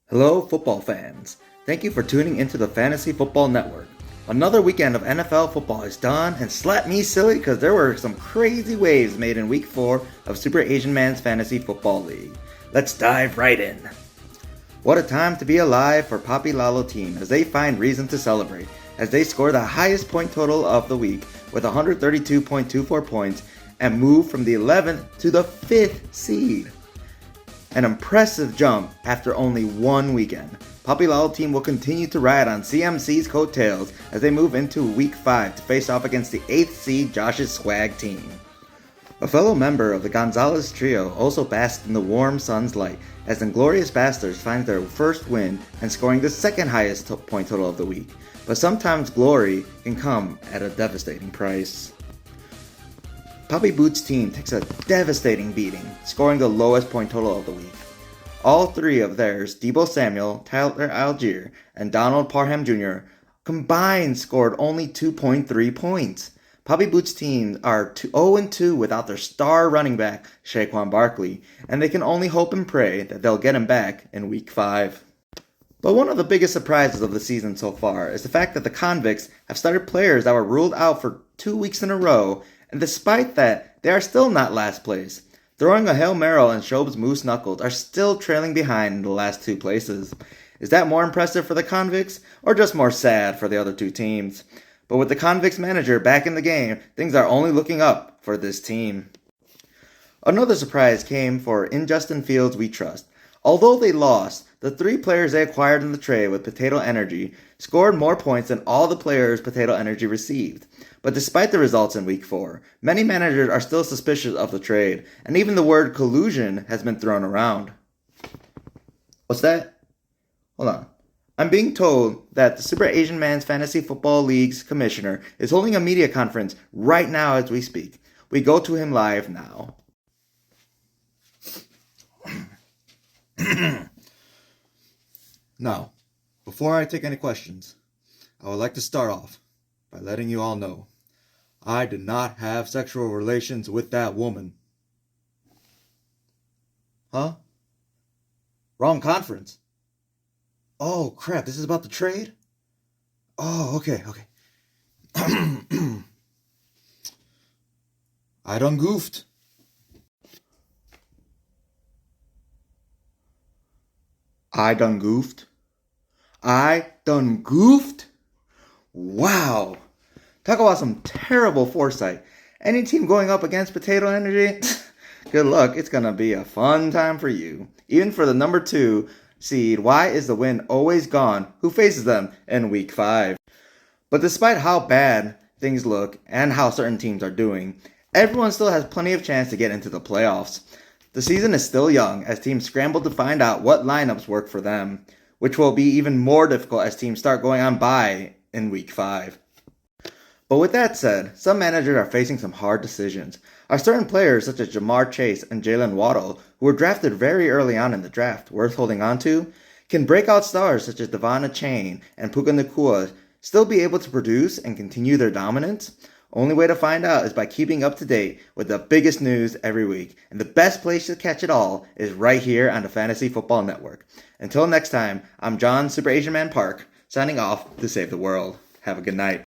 Hello, football fans. Thank you for tuning into the Fantasy Football Network. Another weekend of NFL football is done, and slap me silly because there were some crazy waves made in Week 4 of SuperAsianMan's Fantasy Football League. Let's dive right in. What a time to be alive for Papi Lalo team as they find reason to celebrate, as they score the highest point total of the week with 132.24 points and move from the 11th to the 5th seed. An impressive jump after only one weekend. Papi Lalo team will continue to ride on CMC's coattails as they move into Week 5 to face off against the 8th seed Josh's swag team. A fellow member of the Gonzalez trio also basked in the warm sun's light as Inglorious Bastards find their first win and scoring the second highest point total of the week. But sometimes glory can come at a devastating price. Papi Boots' team takes a devastating beating, scoring the lowest point total of the week. All three of theirs, Deebo Samuel, Tyler Algier, and Donald Parham Jr., combined scored only 2.3 points. Papi Boots' teams are 0-2 without their star running back, Saquon Barkley, and they can only hope and pray that they'll get him back in Week 5. But one of the biggest surprises of the season so far is the fact that the Convicts have started players that were ruled out for 2 weeks in a row, and despite that, they are still not last place. Throwing a Hail Mary and Shob's Moose Knuckles are still trailing behind in the last 2 places. Is that more impressive for the Convicts, or just more sad for the other 2 teams? But with the Convicts manager back in the game, things are only looking up for this team. Another surprise came for In Justin Fields We Trust. Although they lost, the 3 players they acquired in the trade with Potato Energy scored more points than all the players Potato Energy received. But despite the results in Week 4, many managers are still suspicious of the trade, and even the word collusion has been thrown around. What's that? Hold on. I'm being told that the SuperAsianMan's Fantasy Football League's commissioner is holding a media conference right now as we speak. We go to him live now. Now, before I take any questions, I would like to start off by letting you all know I did not have sexual relations with that woman. Huh? Wrong conference. Oh, crap, this is about the trade? Oh, okay. I done goofed. I done goofed? Wow. Talk about some terrible foresight. Any team going up against Potato Energy? Good luck. It's going to be a fun time for you. Even for the number 2 seed, why is the win always gone? Who faces them in Week 5? But despite how bad things look and how certain teams are doing, everyone still has plenty of chance to get into the playoffs. The season is still young as teams scramble to find out what lineups work for them, which will be even more difficult as teams start going on bye in Week 5. But with that said, some managers are facing some hard decisions. Are certain players such as Jamar Chase and Jalen Waddle, who were drafted very early on in the draft, worth holding on to? Can breakout stars such as Devon Achane and Puka Nacua still be able to produce and continue their dominance? Only way to find out is by keeping up to date with the biggest news every week. And the best place to catch it all is right here on the Fantasy Football Network. Until next time, I'm John Super Asian Man Park, signing off to save the world. Have a good night.